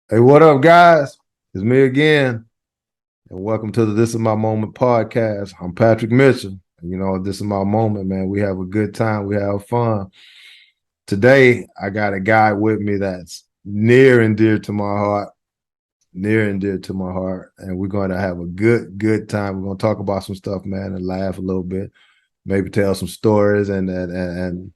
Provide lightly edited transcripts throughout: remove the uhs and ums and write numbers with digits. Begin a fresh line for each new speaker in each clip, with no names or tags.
Hey, what up, guys? It's me again, and welcome to the This Is My Moment podcast. I'm Patrick Mitchell. This is my moment, man. We have a good time, we have fun. Today, I got a guy with me that's near and dear to my heart, near and dear to my heart, and we're going to have a good time. We're going to talk about some stuff, man, and laugh a little bit, maybe tell some stories, and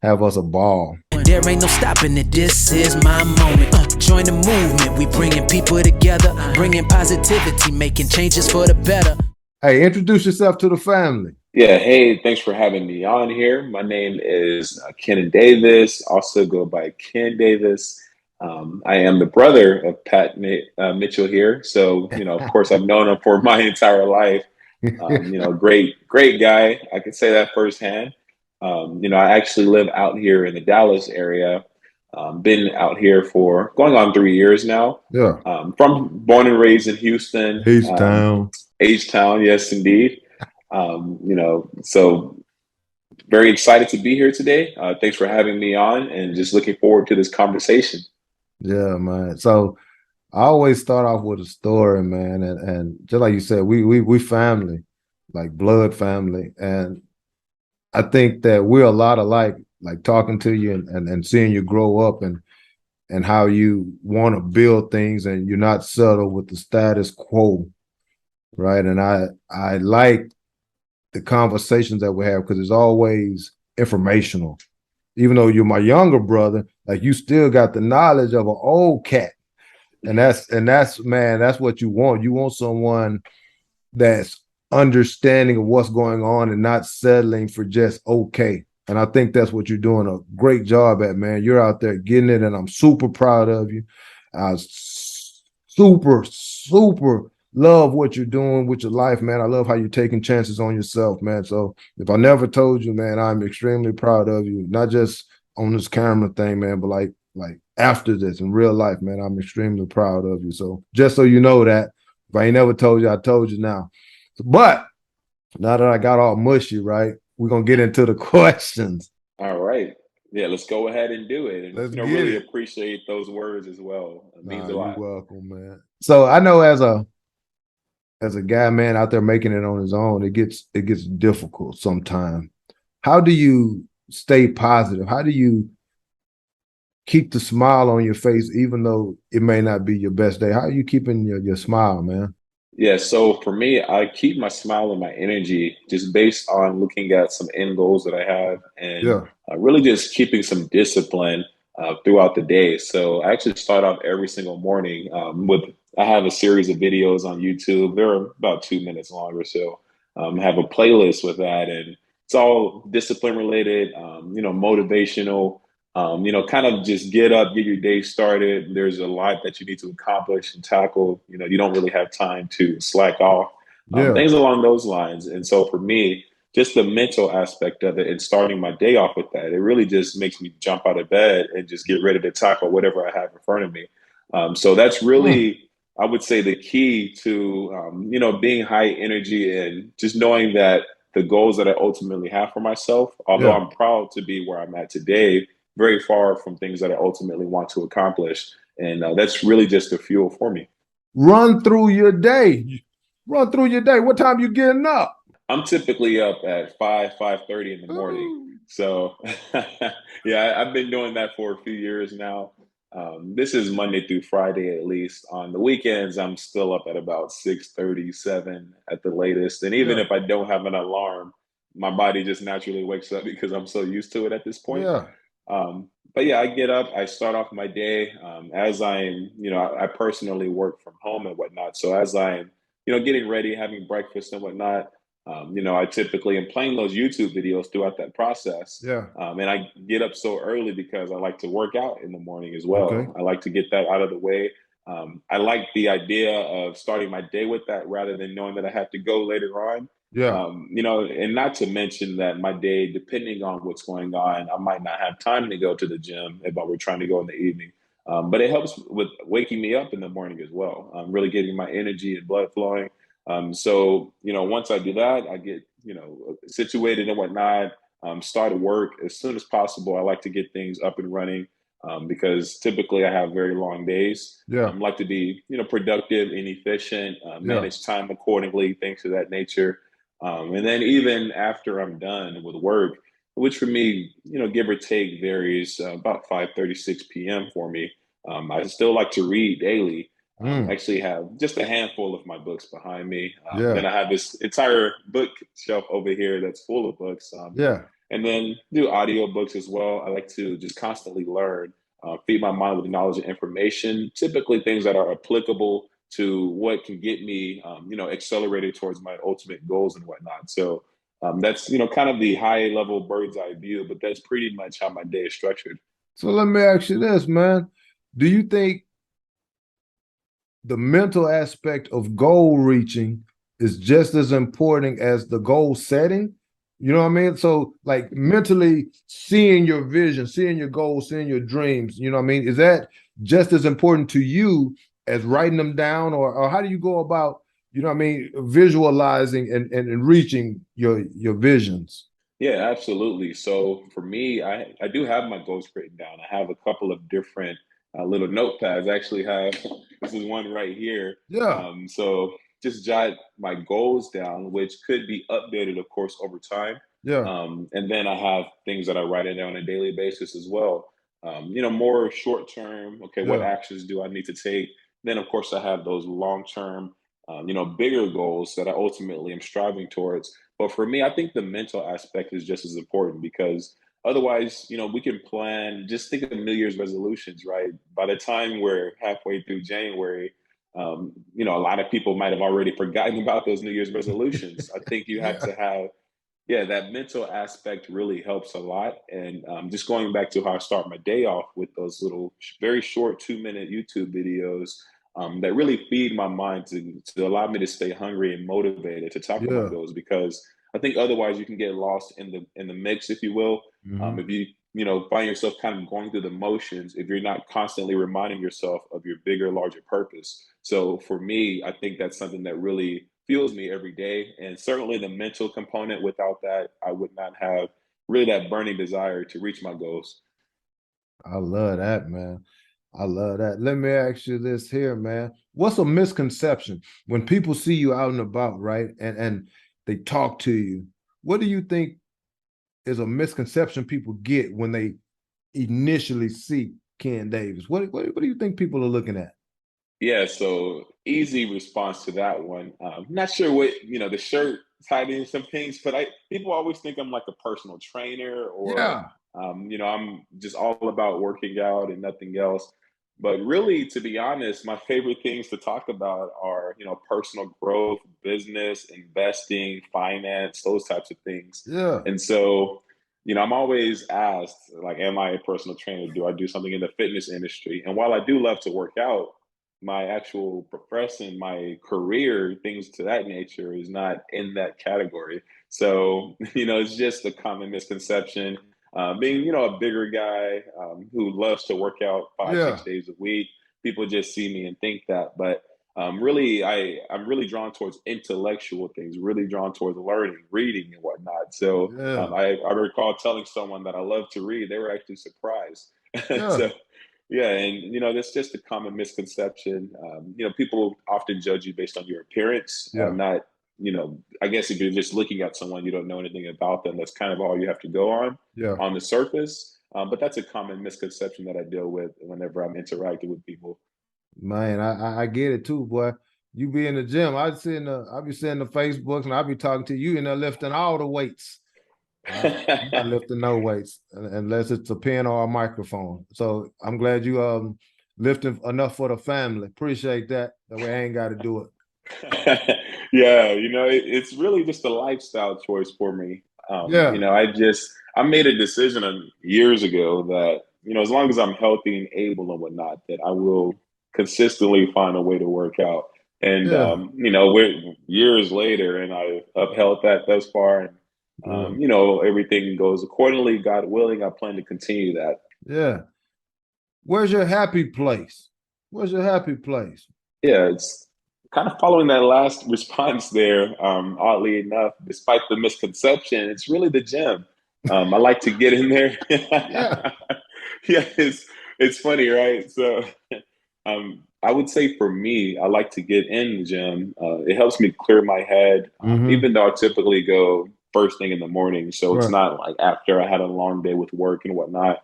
have us a ball.
There ain't no stopping it, this is my moment. Join the movement, we bringing people together, bringing positivity, making changes for the better.
Hey, introduce yourself to the family.
Yeah, hey, thanks for having me on here. My name is Kennan Davis, also go by Ken Davis. I am the brother of Mitchell here. So, of course, I've known him for my entire life. Great guy. I can say that firsthand. I actually live out here in the Dallas area. Been out here for going on 3 years now.
Yeah,
From born and raised in Houston,
H Town.
H-Town, yes, indeed. So very excited to be here today. Thanks for having me on and just looking forward to this conversation.
Yeah, man. So I always start off with a story, man, and just like you said, we family, like blood family, and I think that we're a lot alike. Like talking to you and seeing you grow up and how you want to build things and you're not settled with the status quo, right? And I like the conversations that we have because it's always informational. Even though you're my younger brother, like you still got the knowledge of an old cat. And that's man, that's what you want. You want someone that's understanding of what's going on and not settling for just okay. And I think that's what you're doing a great job at, man. You're out there getting it, and I'm super proud of you. I super love what you're doing with your life, man. I love how you're taking chances on yourself, man. So if I never told you, man, I'm extremely proud of you. Not just on this camera thing, man, but like after this in real life, man, I'm extremely proud of you. So just so you know that, if I ain't never told you, I told you now. But now that I got all mushy, right, we're gonna get into the questions.
All right. Yeah, let's go ahead and do it. And,
Let's get
really
it.
appreciate those words as well. It means
Nah,
a
you
lot.
welcome, man. So I know as a guy, man, out there making it on his own, it gets difficult sometimes. How do you stay positive? How do you keep the smile on your face, even though it may not be your best day? How are you keeping your smile, man?
Yeah, so for me, I keep my smile and my energy just based on looking at some end goals that I have and
Yeah,
really just keeping some discipline throughout the day. So I actually start off every single morning I have a series of videos on YouTube. They're about 2 minutes long or so. I have a playlist with that, and it's all discipline related, motivational, kind of just get up, get your day started. There's a lot that you need to accomplish and tackle. You don't really have time to slack off,
yeah.
things along those lines. And so for me, just the mental aspect of it and starting my day off with that, it really just makes me jump out of bed and just get ready to tackle whatever I have in front of me. So that's
Mm,
really, I would say, the key to, being high energy and just knowing that the goals that I ultimately have for myself, although
yeah.
I'm proud to be where I'm at today, very far from things that I ultimately want to accomplish. And that's really just the fuel for me.
Run through your day. Run through your day. What time you getting up?
I'm typically up at 5:30 in the morning.
Ooh.
So yeah, I've been doing that for a few years now. This is Monday through Friday at least. On the weekends, I'm still up at about 6:37 at the latest. And even
Yeah,
if I don't have an alarm, my body just naturally wakes up because I'm so used to it at this point.
yeah,
But yeah, I get up, I start off my day as I'm, I personally work from home and whatnot. So as I'm, getting ready, having breakfast and whatnot, I typically am playing those YouTube videos throughout that process.
yeah.
And I get up so early because I like to work out in the morning as
Okay.
well. I like to get that out of the way. I like the idea of starting my day with that rather than knowing that I have to go later on.
Yeah.
And not to mention that my day, depending on what's going on, I might not have time to go to the gym if I were trying to go in the evening. But it helps with waking me up in the morning as well, really getting my energy and blood flowing. So, once I do that, I get, situated and whatnot, start work as soon as possible. I like to get things up and running. because typically I have very long days.
Yeah.
Like to be, productive and efficient,
Yeah.
manage time accordingly, things of that nature. And then even after I'm done with work, which for me, give or take varies about 5:36 p.m. for me. I still like to read daily. I
Mm.
actually have just a handful of my books behind me. Then
Yeah.
I have this entire bookshelf over here that's full of books.
Yeah.
And then do audiobooks as well. I like to just constantly learn, feed my mind with knowledge and information, typically things that are applicable to what can get me, accelerated towards my ultimate goals and whatnot. So that's, kind of the high level bird's eye view, but that's pretty much how my day is structured.
So let me ask you this, man. Do you think the mental aspect of goal reaching is just as important as the goal setting? You know what I mean? So, like mentally seeing your vision, seeing your goals, seeing your dreams, you know what I mean? Is that just as important to you as writing them down? Or how do you go about, you know what I mean, visualizing and reaching your visions?
Yeah, absolutely. So for me, I do have my goals written down. I have a couple of different little notepads. I actually have this is one right here.
Yeah,
So just jot my goals down, which could be updated, of course, over time.
yeah,
And then I have things that I write it down on a daily basis as well. More short term. Okay, what
yeah,
actions do I need to take? Then, of course, I have those long term, bigger goals that I ultimately am striving towards. But for me, I think the mental aspect is just as important because otherwise, we can plan, just think of New Year's resolutions, right? By the time we're halfway through January, a lot of people might have already forgotten about those New Year's resolutions. I think you have
yeah,
to have, yeah, that mental aspect really helps a lot. And just going back to how I start my day off with those little, very short 2-minute YouTube videos that really feed my mind to allow me to stay hungry and motivated to tackle my
yeah.
goals. Because I think otherwise you can get lost in the mix, if you will.
Hmm.
If you find yourself kind of going through the motions, if you're not constantly reminding yourself of your bigger, larger purpose. So for me, I think that's something that really fuels me every day. And certainly the mental component, without that, I would not have really that burning desire to reach my goals.
I love that, man. I love that. Let me ask you this here, man. What's a misconception when people see you out and about, right? And they talk to you. What do you think is a misconception people get when they initially see Ken Davis? What do you think people are looking at?
Yeah, so easy response to that one. Not sure what, the shirt tied in some things, but I people always think I'm like a personal trainer or
Yeah,
I'm just all about working out and nothing else. But really, to be honest, my favorite things to talk about are, personal growth, business, investing, finance, those types of things.
yeah,
And so, I'm always asked, like, am I a personal trainer? Do I do something in the fitness industry? And while I do love to work out, my actual profession, my career, things to that nature is not in that category. So, it's just a common misconception. Being, a bigger guy who loves to work out five,
yeah,
6 days a week, people just see me and think that. But really, I'm really drawn towards intellectual things, really drawn towards learning, reading, and whatnot. So
yeah,
I recall telling someone that I love to read. They were actually surprised.
yeah,
So yeah, and that's just a common misconception. People often judge you based on your appearance,
yeah,
not, I guess if you're just looking at someone, you don't know anything about them. That's kind of all you have to go
yeah.
on the surface. But that's a common misconception that I deal with whenever I'm interacting with people.
Man, I get it too, boy. You be in the gym. I be seeing the Facebooks and I be talking to you and they're lifting all the weights. I'm not lifting no weights unless it's a pen or a microphone. So I'm glad you lifting enough for the family. Appreciate that. That way I ain't got to do it.
Yeah, it's really just a lifestyle choice for me.
Yeah,
I made a decision years ago that, as long as I'm healthy and able and whatnot, that I will consistently find a way to work out. And,
yeah,
we're years later and I upheld that thus far. And,
good.
everything goes accordingly. God willing, I plan to continue that.
Yeah. Where's your happy place? Where's your happy place?
Yeah, it's kind of following that last response there. Oddly enough, despite the misconception, it's really the gym. I like to get in there.
Yeah,
Yes, It's funny, right? So, I would say for me, I like to get in the gym. It helps me clear my head,
Mm-hmm.
even though I typically go first thing in the morning. So it's
Right.
not like after I had a long day with work and whatnot.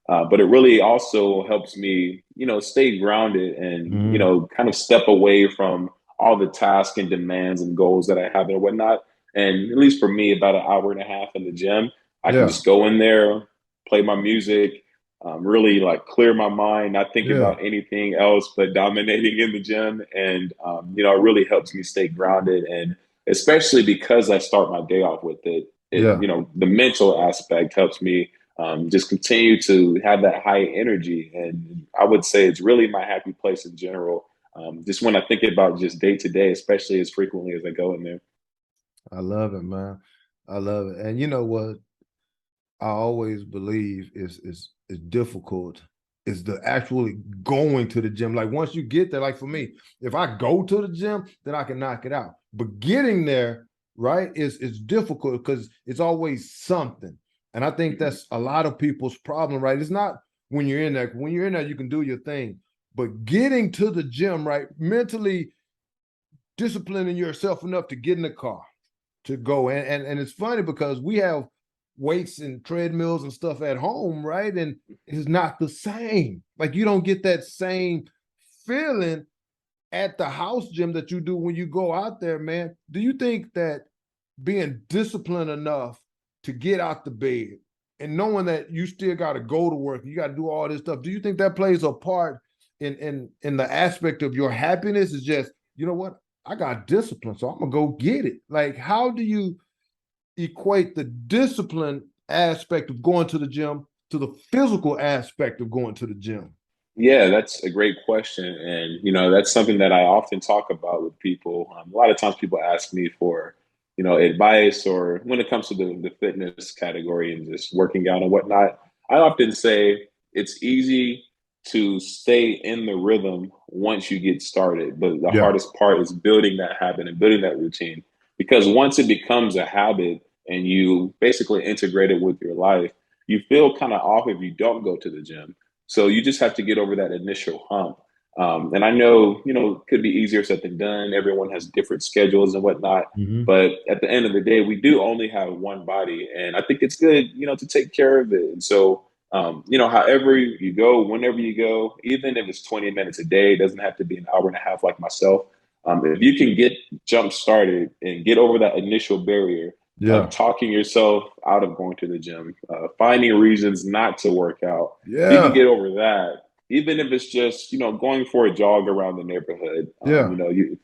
But it really also helps me, stay grounded and,
Mm-hmm.
kind of step away from all the tasks and demands and goals that I have and whatnot. And at least for me, about an hour and a half in the gym, I can
Yeah.
just go in there, play my music, really like clear my mind, not think
Yeah.
about anything else but dominating in the gym. And, it really helps me stay grounded. And especially because I start my day off with it,
Yeah.
the mental aspect helps me just continue to have that high energy. And I would say it's really my happy place in general. Just when I think about just day to day, especially as frequently as I go in there.
I love it, man. I love it. And you know what? I always believe is difficult is the actually going to the gym. Like once you get there, like for me, if I go to the gym, then I can knock it out. But getting there, right, is difficult because it's always something. And I think
Mhm.
that's a lot of people's problem, right? It's not when you're in there. When you're in there, you can do your thing. But getting to the gym, right, mentally disciplining yourself enough to get in the car to go. And it's funny because we have weights and treadmills and stuff at home, right? And it's not the same. Like you don't get that same feeling at the house gym that you do when you go out there, man. Do you think that being disciplined enough to get out the bed and knowing that you still got to go to work, you got to do all this stuff, do you think that plays a part in the aspect of your happiness? Is just, you know what, I got discipline, so I'm gonna go get it. Like, how do you equate the discipline aspect of going to the gym to the physical aspect of going to the gym?
Yeah, that's a great question. And, that's something that I often talk about with people. A lot of times people ask me for, advice or when it comes to the fitness category and just working out and whatnot. I often say it's easy to stay in the rhythm once you get started. But the
Yeah.
hardest part is building that habit and building that routine. Because once it becomes a habit and you basically integrate it with your life, you feel kind of off if you don't go to the gym. So you just have to get over that initial hump. And I know, it could be easier said than done. Everyone has different schedules and whatnot.
Mm-hmm.
But at the end of the day, we do only have one body. And I think it's good, to take care of it. And so, however you go, whenever you go, even if it's 20 minutes a day, it doesn't have to be an hour and a half like myself. If you can get jump started and get over that initial barrier of
Yeah.
talking yourself out of going to the gym, finding reasons not to work out, if you can
Yeah.
get over that, even if it's just, going for a jog around the neighborhood,
Yeah.
you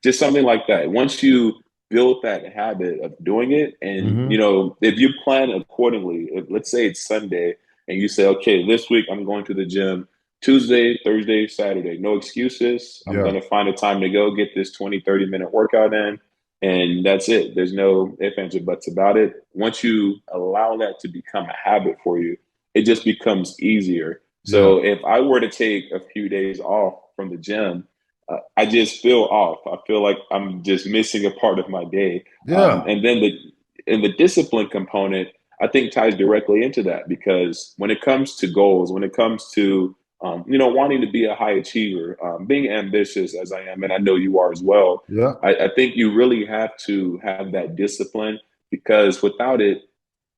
just something like that. Once you build that habit of doing it, and
Mm-hmm.
if you plan accordingly, if, let's say it's Sunday, and you say, okay, this week I'm going to the gym Tuesday, Thursday, Saturday, no excuses. I'm
Yeah.
going to find a time to go get this 20, 30 minute workout in. And that's it. There's no ifs, ands, or buts about it. Once you allow that to become a habit for you, it just becomes easier.
Yeah.
So if I were to take a few days off from the gym, I just feel off. I feel like I'm just missing a part of my day.
Yeah.
And then the discipline component, I think ties directly into that because when it comes to goals, when it comes to wanting to be a high achiever, being ambitious as I am, and I know you are as well.
Yeah.
I think you really have to have that discipline because without it,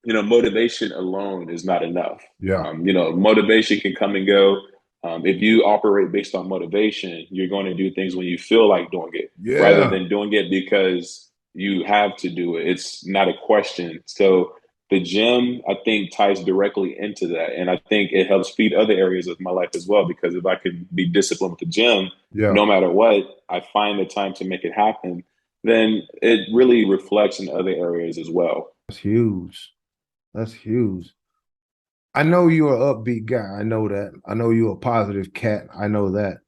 motivation alone is not enough.
Yeah.
Motivation can come and go. If you operate based on motivation, you're going to do things when you feel like doing it rather
Yeah.
than doing it because you have to do it. It's not a question. So the gym, I think, ties directly into that. And I think it helps feed other areas of my life as well because if I can be disciplined with the gym,
Yeah.
no matter what, I find the time to make it happen, then it really reflects in other areas as well.
That's huge. That's huge. I know you're an upbeat guy. I know that. I know you're a positive cat. I know that.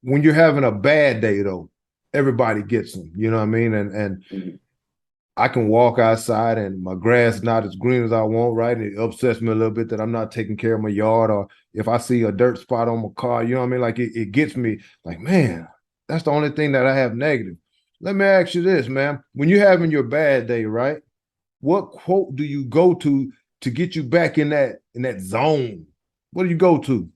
When you're having a bad day, though, everybody gets them. You know what I mean? And
Mhm.
I can walk outside and my grass is not as green as I want, right? And it upsets me a little bit that I'm not taking care of my yard. Or if I see a dirt spot on my car, you know what I mean? Like it gets me like, man, that's the only thing that I have negative. Let me ask you this, man. When you're having your bad day, right? What quote do you go to get you back in that zone? What do you go to?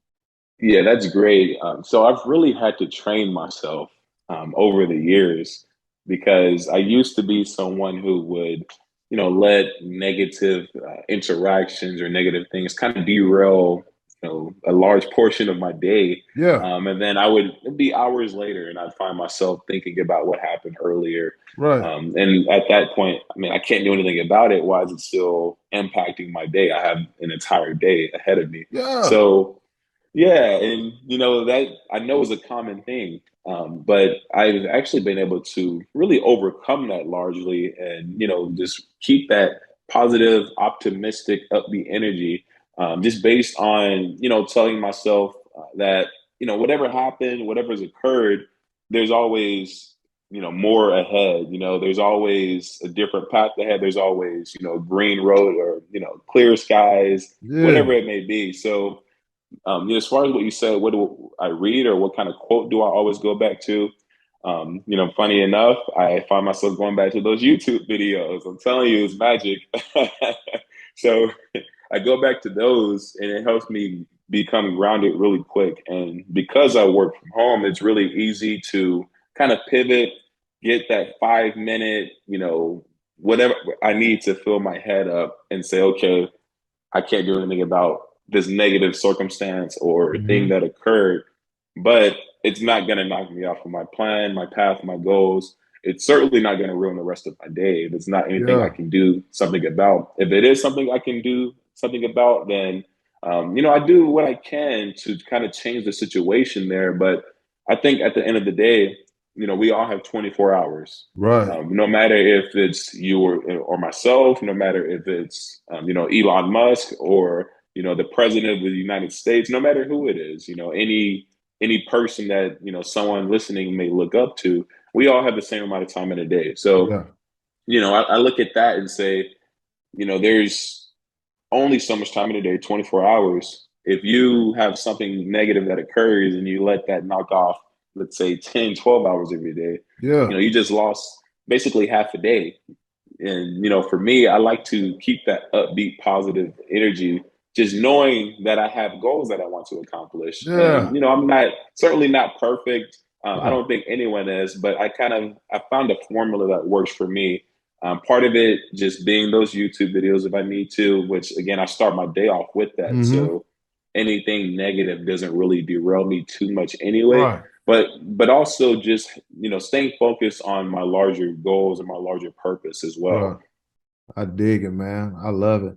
Yeah, that's great. So I've really had to train myself over the years because I used to be someone who would, let negative interactions or negative things kind of derail, a large portion of my day.
Yeah,
And then I would it'd be hours later, and I'd find myself thinking about what happened earlier.
right.
And at that point, I mean, I can't do anything about it. Why is it still impacting my day? I have an entire day ahead of me.
Yeah,
So yeah, and that I know is a common thing, but I've actually been able to really overcome that largely, and just keep that positive, optimistic, upbeat energy, just based on telling myself that whatever happened, whatever's occurred, there's always more ahead. There's always a different path ahead. There's always green road or clear skies,
yeah.
whatever it may be. So as far as what you said, what do I read or what kind of quote do I always go back to? Funny enough, I find myself going back to those YouTube videos. I'm telling you, it's magic. So I go back to those and it helps me become grounded really quick. And because I work from home, it's really easy to kind of pivot, get that 5 minute, whatever I need to fill my head up and say, okay, I can't do anything about this negative circumstance or thing
Hmm.
that occurred, but it's not going to knock me off of my plan, my path, my goals. It's certainly not going to ruin the rest of my day. If it's not anything I
Yeah,
can do something about, if it is something I can do something about, then I do what I can to kind of change the situation there. But I think at the end of the day, we all have 24 hours.
right.
No matter if it's you or myself, no matter if it's Elon Musk or the president of the United States, no matter who it is, any person that someone listening may look up to, we all have the same amount of time in a day. So
Yeah.
I look at that and say, there's only so much time in a day, 24 hours. If you have something negative that occurs and you let that knock off, let's say 10, 12 hours of your day,
Yeah.
you just lost basically half a day. And for me, I like to keep that upbeat, positive energy, just knowing that I have goals that I want to accomplish. And
Yeah.
I'm not certainly not perfect. I
Yeah.
don't think anyone is, but I found a formula that works for me. Part of it just being those YouTube videos if I need to, which again I start my day off with that.
Hmm.
So anything negative doesn't really derail me too much anyway,
Right.
but also just staying focused on my larger goals and my larger purpose as well.
Right. I dig it, man. I love it.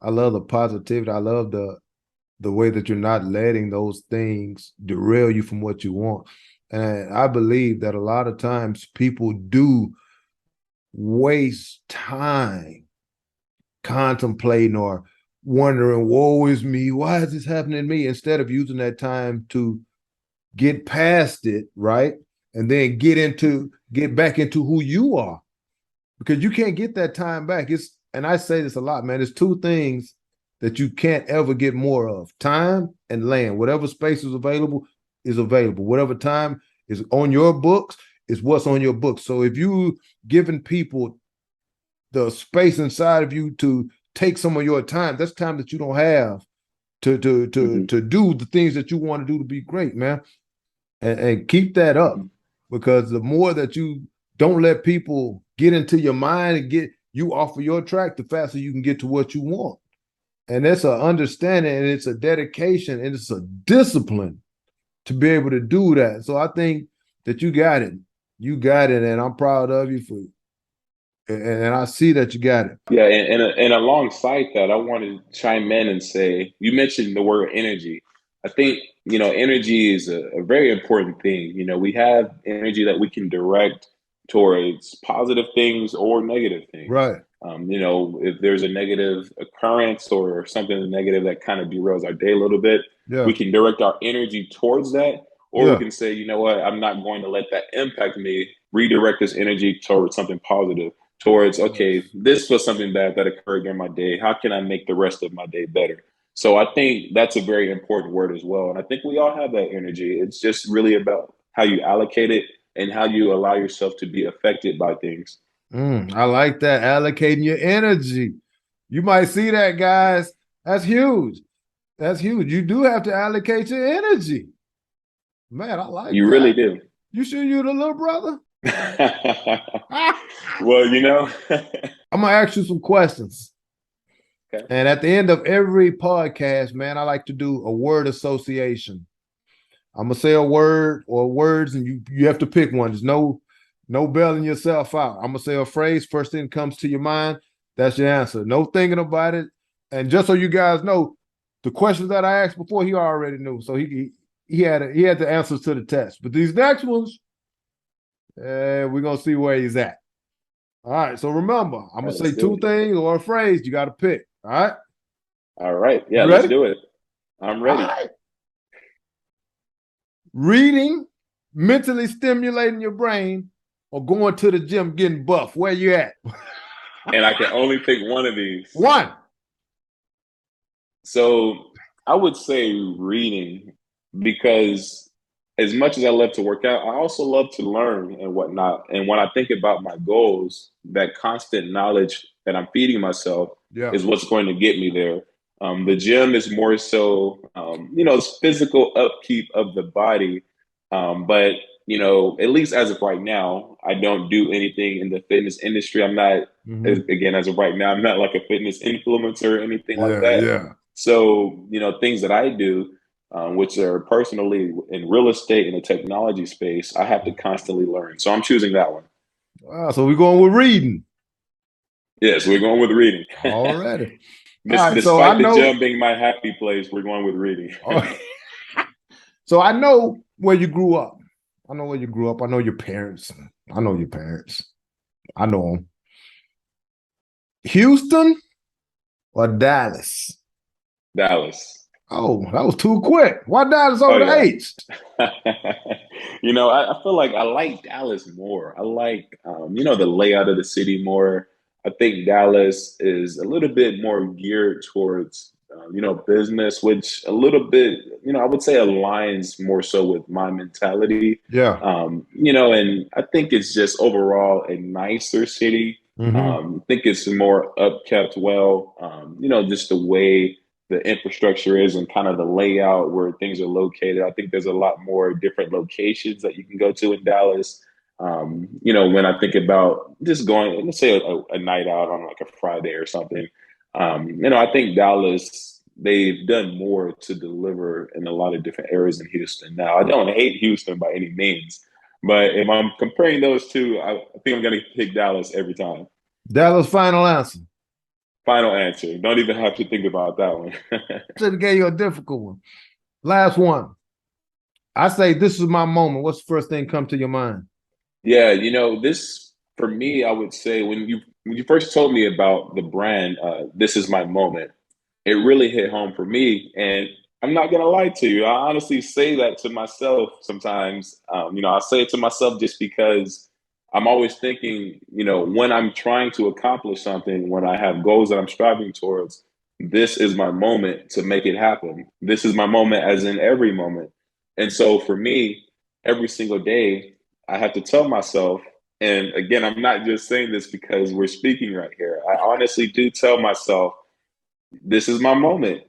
I love the positivity. I love the way that you're not letting those things derail you from what you want. And I believe that a lot of times people do waste time contemplating or wondering, woe is me, why is this happening to me? Instead of using that time to get past it, right? And then get back into who you are. Because you can't get that time back. And I say this a lot, man. There's two things that you can't ever get more of: time and land. Whatever space is available is available. Whatever time is on your books is what's on your books. So if you giving people the space inside of you to take some of your time, that's time that you don't have
Hmm.
to do the things that you want to do to be great, man. And keep that up,
Hmm.
because the more that you don't let people get into your mind and get you off of your track, the faster you can get to what you want. And that's an understanding, and it's a dedication, and it's a discipline to be able to do that. So I think that you got it. You got it, and I'm proud of you for and I see that you got it.
Yeah, and alongside that, I want to chime in and say you mentioned the word energy. I think energy is a very important thing. We have energy that we can direct towards positive things or negative things.
Right.
If there's a negative occurrence or something negative that kind of derails our day a little bit, we
Yeah.
can direct our energy towards that, or we
Yeah.
can say, you know what, I'm not going to let that impact me. Redirect this energy towards something positive towards, okay,
Yes.
this was something bad that occurred during my day. How can I make the rest of my day better? So I think that's a very important word as well. And I think we all have that energy. It's just really about how you allocate it and how you allow yourself to be affected by things.
I like that. Allocating your energy. You might see that, guys. That's huge. That's huge. You do have to allocate your energy. Man, I like
You really
that.
do.
You sure you the little brother?
Well,
I'm gonna ask you some questions.
okay.
And at the end of every podcast, man, I like to do a word association. I'm gonna say a word or words, and you have to pick one. There's no bailing yourself out. I'm gonna say a phrase. First thing that comes to your mind, that's your answer. No thinking about it. And just so you guys know, the questions that I asked before, he already knew. So he had the answers to the test. But these next ones, we're gonna see where he's at. All right. So remember, I'm
All
gonna
right,
say
let's do
two
it.
things or a phrase. You got to pick. All right.
All right. Yeah,
You
let's
ready?
do it. I'm
All
ready.
right. Reading, mentally stimulating your brain, or going to the gym getting buff. Where you at?
And I can only pick one of these.
One.
So I would say reading because as much as I love to work out, I also love to learn and whatnot. And when I think about my goals, that constant knowledge that I'm feeding myself
Yeah.
is what's going to get me there. The gym is more so, it's physical upkeep of the body. But, at least as of right now, I don't do anything in the fitness industry. I'm not,
Mm-hmm.
again, as of right now, I'm not like a fitness influencer or anything like
Yeah.
that.
Yeah.
So, things that I do, which are personally in real estate in the technology space, I have to constantly learn. So I'm choosing that one.
Wow. So we're going with reading.
Yes, we're going with reading.
Already. All right. So I
Despite the
know.
gym being my happy place, we're going with reading.
So I know where you grew up. I know where you grew up. I know your parents. I know your parents. I know them. Houston or Dallas?
Dallas.
Oh, that was too quick. Why Dallas
Oh
over the
yeah.
H?
I feel like I like Dallas more. I like, the layout of the city more. I think Dallas is a little bit more geared towards, business, which a little bit, I would say aligns more so with my mentality.
Yeah.
And I think it's just overall a nicer city.
Mm-hmm.
I think it's more upkept well. Just the way the infrastructure is and kind of the layout where things are located. I think there's a lot more different locations that you can go to in Dallas. When I think about just going, let's say a night out on like a Friday or something, I think Dallas, they've done more to deliver in a lot of different areas in Houston. Now, I don't hate Houston by any means, but if I'm comparing those two, I think I'm going to pick Dallas every time.
Dallas final answer.
Final answer. Don't even have to think about that one.
Should have gave you a difficult one. Last one. I say this is my moment. What's the first thing come to your mind?
Yeah, this for me, I would say when you first told me about the brand, this is my moment. It really hit home for me, and I'm not gonna lie to you. I honestly say that to myself sometimes. I say it to myself just because I'm always thinking, when I'm trying to accomplish something, when I have goals that I'm striving towards, this is my moment to make it happen. This is my moment, as in every moment. And so for me, every single day. I have to tell myself, and again, I'm not just saying this because we're speaking right here. I honestly do tell myself, this is my moment.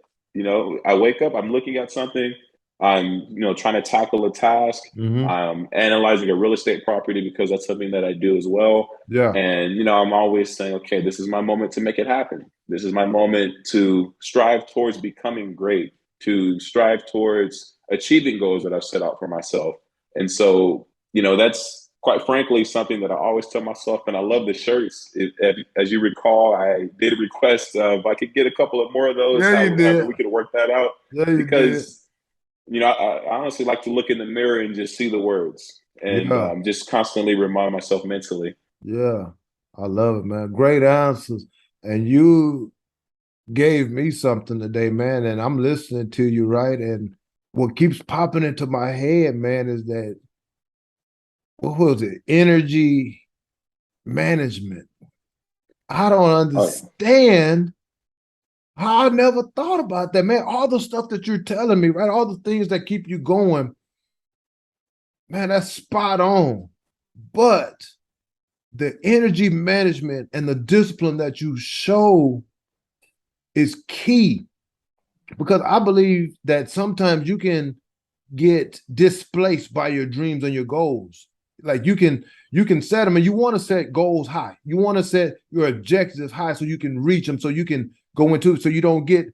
I wake up, I'm looking at something, I'm, trying to tackle a task,
Mm-hmm.
I'm analyzing a real estate property because that's something that I do as well.
Yeah.
And, I'm always saying, okay, this is my moment to make it happen. This is my moment to strive towards becoming great, to strive towards achieving goals that I've set out for myself. And so, that's quite frankly something that I always tell myself. And I love the shirts. As you recall, I did request if I could get a couple of more of those.
Yeah, you
However,
did.
we could work that out
Yeah, you did.
because I honestly like to look in the mirror and just see the words and
Yeah.
just constantly remind myself mentally.
Yeah. I love it, man. Great answers. And you gave me something today, man. And I'm listening to you, right? And what keeps popping into my head, man, is that what was it? Energy management. I don't
Oh, yeah.
understand how I never thought about that, man. All the stuff that you're telling me, right? All the things that keep you going, man, that's spot on. But the energy management and the discipline that you show is key. because I believe that sometimes you can get displaced by your dreams and your goals. Like you can set them, and you want to set goals high. You want to set your objectives high so you can reach them, so you can go into it, so you don't get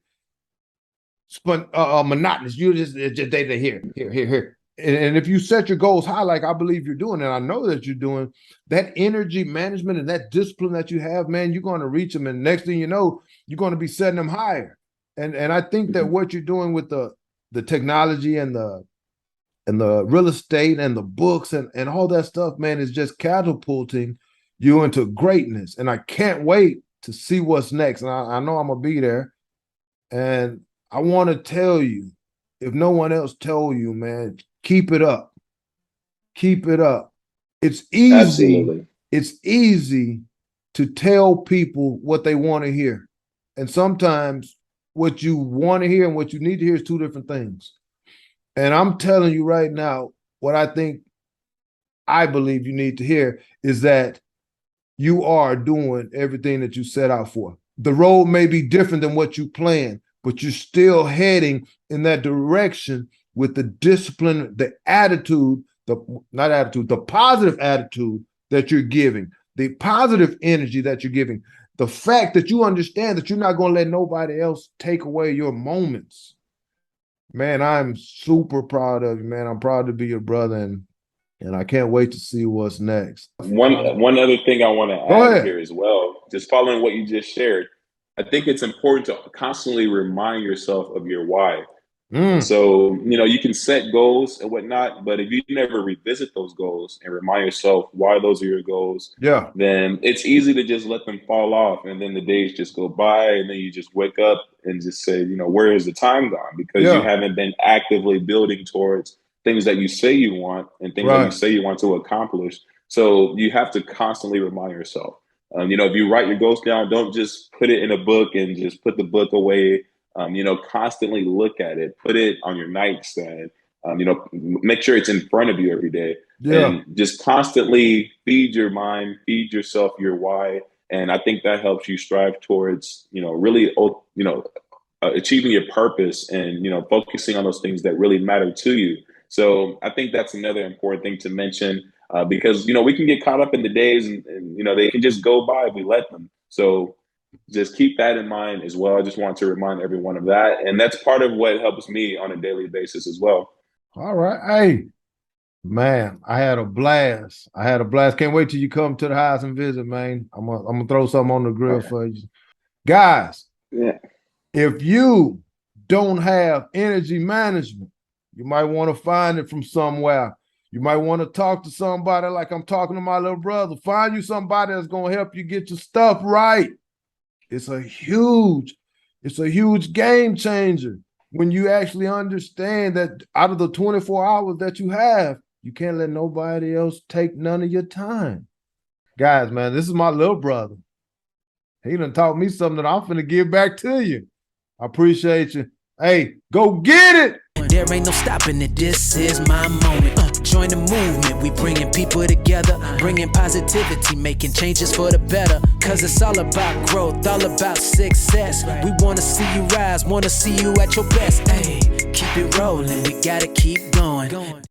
monotonous. You just they here. And if you set your goals high, like I believe you're doing, and I know that you're doing, that energy management and that discipline that you have, man, you're going to reach them. And next thing you know, you're going to be setting them higher. And I think that what you're doing with the technology and the real estate and the books and all that stuff, man, is just catapulting you into greatness. And I can't wait to see what's next. And I know I'm gonna be there. And I want to tell you, if no one else told you, man, keep it up. Keep it up. It's easy.
Absolutely.
It's easy to tell people what they want to hear. And sometimes what you want to hear and what you need to hear is two different things. And I'm telling you right now, what I believe you need to hear is that you are doing everything that you set out for. The road may be different than what you planned, but you're still heading in that direction with the discipline, the attitude, the positive attitude that you're giving, the positive energy that you're giving, the fact that you understand that you're not going to let nobody else take away your moments. Man, I'm super proud of you, man. I'm proud to be your brother, and I can't wait to see what's next.
One other thing I want to
Go
add
ahead.
here as well, just following what you just shared, I think it's important to constantly remind yourself of your why. So, you can set goals and whatnot, but if you never revisit those goals and remind yourself why those are your goals,
Yeah.
then it's easy to just let them fall off. And then the days just go by, and then you just wake up and just say, where is the time gone? Because you
Yeah.
haven't been actively building towards things that you say you want and things that you
Right.
say you want to accomplish. So you have to constantly remind yourself. If you write your goals down, don't just put it in a book and just put the book away. Constantly look at it, put it on your nightstand, make sure it's in front of you every day,
Yeah.
and just constantly feed your mind, feed yourself your why. And I think that helps you strive towards, really, achieving your purpose and, focusing on those things that really matter to you. So I think that's another important thing to mention, because, we can get caught up in the days and they can just go by if we let them. So just keep that in mind as well. I just want to remind everyone of that. And that's part of what helps me on a daily basis as well.
All right. Hey, man, I had a blast. I had a blast. Can't wait till you come to the house and visit, man. I'm gonna throw something on the grill for you. Guys,
Yeah.
if you don't have energy management, you might want to find it from somewhere. You might want to talk to somebody like I'm talking to my little brother. Find you somebody that's going to help you get your stuff right. It's a huge game changer when you actually understand that out of the 24 hours that you have, you can't let nobody else take none of your time. Guys, man, this is my little brother. He done taught me something that I'm finna give back to you. I appreciate you. Hey, go get it.
There ain't no stopping it, this is my moment. Join the movement, we bringing people together, bringing positivity, making changes for the better. Cause it's all about growth, all about success. We wanna see you rise, wanna see you at your best. Hey, keep it rolling, we gotta keep going.